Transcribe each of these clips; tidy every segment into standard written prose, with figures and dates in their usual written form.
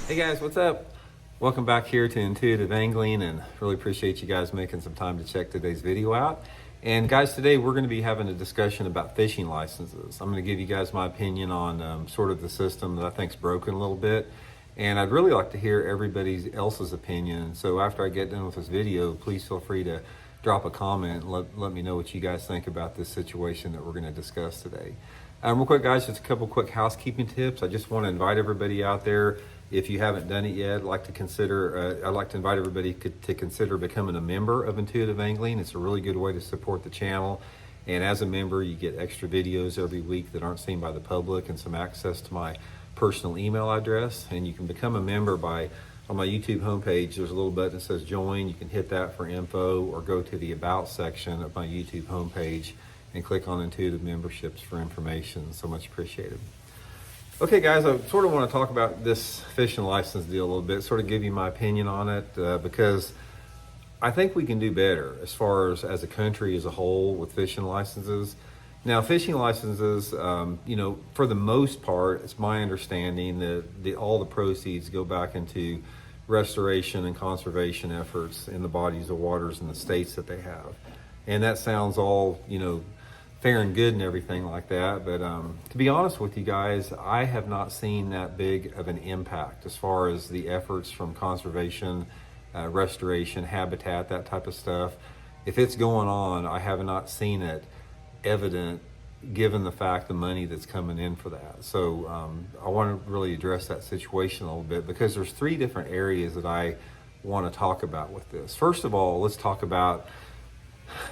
Hey guys, what's up? Welcome back here to Intuitive Angling, and really appreciate you guys making some time to check today's video out. And guys, today we're going to be having a discussion about fishing licenses. I'm going to give you guys my opinion on sort of the system that I think's broken a little bit, and I'd really like to hear everybody else's opinion. So after I get done with this video, please feel free to drop a comment and let me know what you guys think about this situation that we're going to discuss today. Real quick, guys, just a couple quick housekeeping tips. I just want to invite everybody out there. If you haven't done it yet, I'd like to invite everybody to consider becoming a member of Intuitive Angling. It's a really good way to support the channel. And as a member, you get extra videos every week that aren't seen by the public and some access to my personal email address. And you can become a member on my YouTube homepage, there's a little button that says join. You can hit that for info or go to the about section of my YouTube homepage and click on Intuitive Memberships for information. So much appreciated. Okay guys, I sort of want to talk about this fishing license deal a little bit, sort of give you my opinion on it, because I think we can do better as far as a country as a whole with fishing licenses. Now, fishing licenses, for the most part, it's my understanding that all the proceeds go back into restoration and conservation efforts in the bodies of waters in the states that they have. And that sounds all, fair and good and everything like that, but to be honest with you guys, I have not seen that big of an impact as far as the efforts from conservation, restoration, habitat, that type of stuff. If it's going on, I have not seen it evident given the fact the money that's coming in for that. So I want to really address that situation a little bit, because there's three different areas that I want to talk about with this. First of all, let's talk about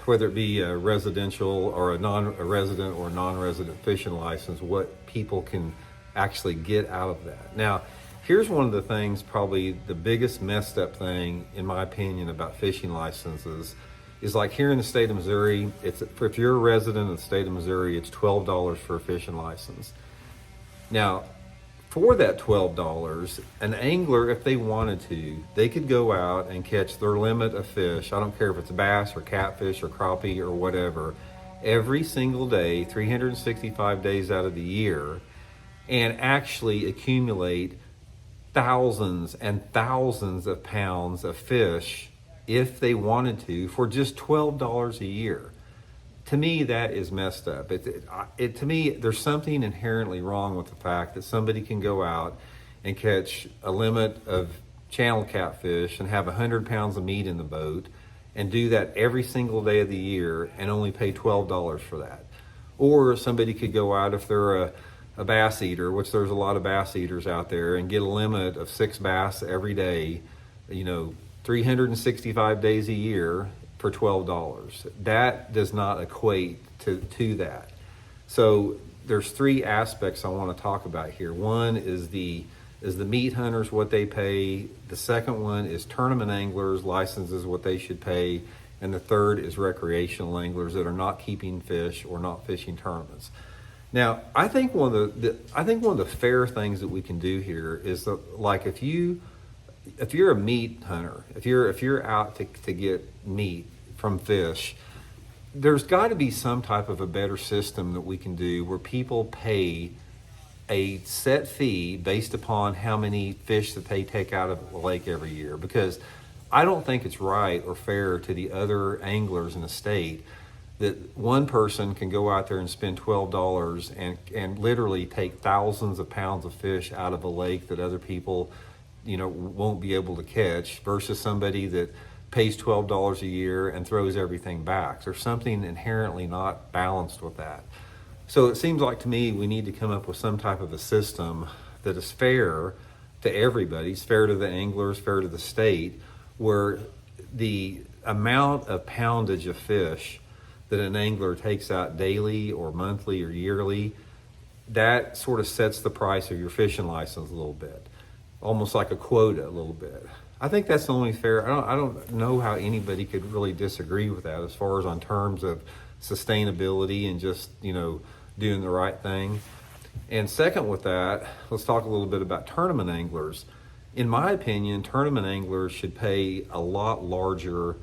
whether it be a residential or a resident or non-resident fishing license, what people can actually get out of that. Now, here's one of the things, probably the biggest messed up thing, in my opinion, about fishing licenses is like here in the state of Missouri, if you're a resident of the state of Missouri, it's $12 for a fishing license. Now, for that $12, an angler, if they wanted to, they could go out and catch their limit of fish. I don't care if it's bass or catfish or crappie or whatever, every single day, 365 days out of the year, and actually accumulate thousands and thousands of pounds of fish if they wanted to for just $12 a year. To me, that is messed up. To me, there's something inherently wrong with the fact that somebody can go out and catch a limit of channel catfish and have 100 pounds of meat in the boat and do that every single day of the year and only pay $12 for that. Or somebody could go out, if they're a bass eater, which there's a lot of bass eaters out there, and get a limit of 6 bass every day, 365 days a year, for $12. That does not equate to that. So there's three aspects I want to talk about here. One is the meat hunters, what they pay. The second one is tournament anglers, licenses, what they should pay. And the third is recreational anglers that are not keeping fish or not fishing tournaments. Now, I think one of the fair things that we can do here is that, like, if you're a meat hunter, if you're out to get meat from fish, there's got to be some type of a better system that we can do where people pay a set fee based upon how many fish that they take out of the lake every year. Because I don't think it's right or fair to the other anglers in the state that one person can go out there and spend $12 and literally take thousands of pounds of fish out of a lake that other people won't be able to catch, versus somebody that pays $12 a year and throws everything back. There's something inherently not balanced with that. So it seems like to me we need to come up with some type of a system that is fair to everybody. It's fair to the anglers, fair to the state, where the amount of poundage of fish that an angler takes out daily or monthly or yearly, that sort of sets the price of your fishing license a little bit. Almost like a quota a little bit. I think that's only fair. I don't know how anybody could really disagree with that as far as on terms of sustainability and just, doing the right thing. And second with that, let's talk a little bit about tournament anglers. In my opinion, tournament anglers should pay a lot larger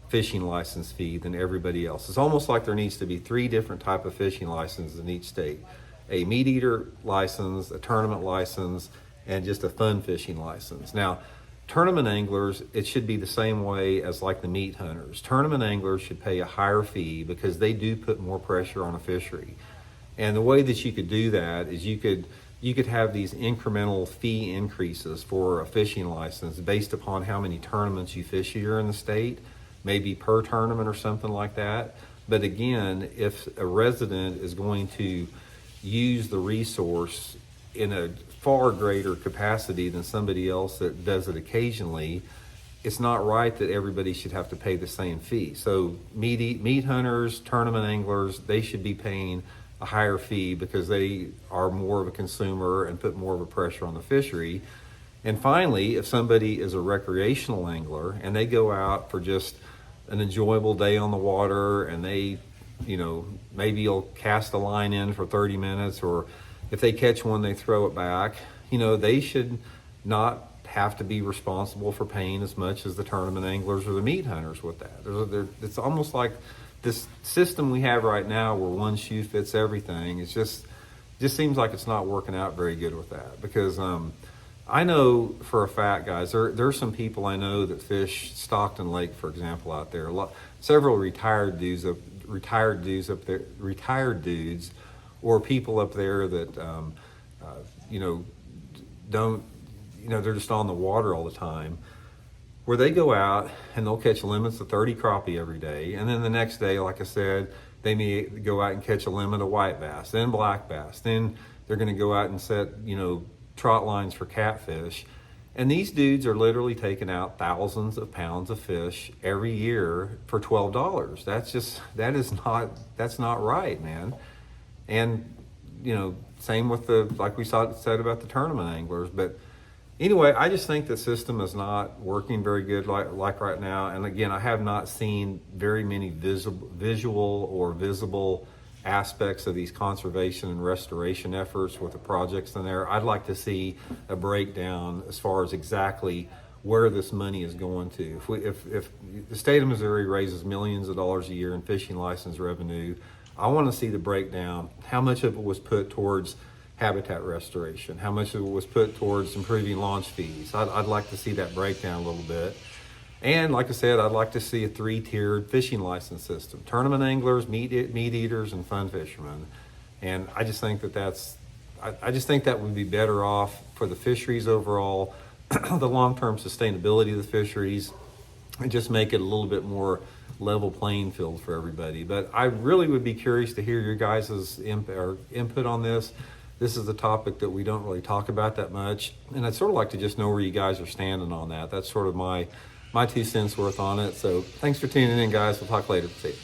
fishing license fee than everybody else. It's almost like there needs to be 3 different type of fishing licenses in each state. A meat eater license, a tournament license, and just a fun fishing license. Now, tournament anglers, it should be the same way as like the meat hunters. Tournament anglers should pay a higher fee because they do put more pressure on a fishery. And the way that you could do that is you could have these incremental fee increases for a fishing license based upon how many tournaments you fish here in the state, maybe per tournament or something like that. But again, if a resident is going to use the resource in a far greater capacity than somebody else that does it occasionally, it's not right that everybody should have to pay the same fee. So meat hunters, tournament anglers, they should be paying a higher fee because they are more of a consumer and put more of a pressure on the fishery. And finally, if somebody is a recreational angler and they go out for just an enjoyable day on the water and they, maybe you'll cast a line in for 30 minutes, or if they catch one, they throw it back, they should not have to be responsible for paying as much as the tournament anglers or the meat hunters with that. It's almost like this system we have right now where one shoe fits everything. It's just seems like it's not working out very good with that, because I know for a fact, guys, there's some people I know that fish Stockton Lake, for example, out there. Several retired dudes or people up there that don't, they're just on the water all the time, where they go out and they'll catch limits of 30 crappie every day, and then the next day, like I said, they may go out and catch a limit of white bass, then black bass, then they're going to go out and set trot lines for catfish. And these dudes are literally taking out thousands of pounds of fish every year for $12. That's not right, man. And same with like we said about the tournament anglers. But anyway, I just think the system is not working very good like right now. And again, I have not seen very many visual or visible aspects of these conservation and restoration efforts with the projects in there. I'd like to see a breakdown as far as exactly where this money is going to. If the state of Missouri raises millions of dollars a year in fishing license revenue, I want to see the breakdown. How much of it was put towards habitat restoration? How much of it was put towards improving launch fees? I'd like to see that breakdown a little bit. And like I said, I'd like to see a 3-tiered fishing license system: tournament anglers, meat eaters, and fun fishermen. And I just think that would be better off for the fisheries overall, the long-term sustainability of the fisheries, and just make it a little bit more level playing field for everybody. But I really would be curious to hear your guys' input on this. This is a topic that we don't really talk about that much, and I'd sort of like to just know where you guys are standing on that. That's sort of my 2 cents worth on it. So thanks for tuning in, guys. We'll talk later. See you.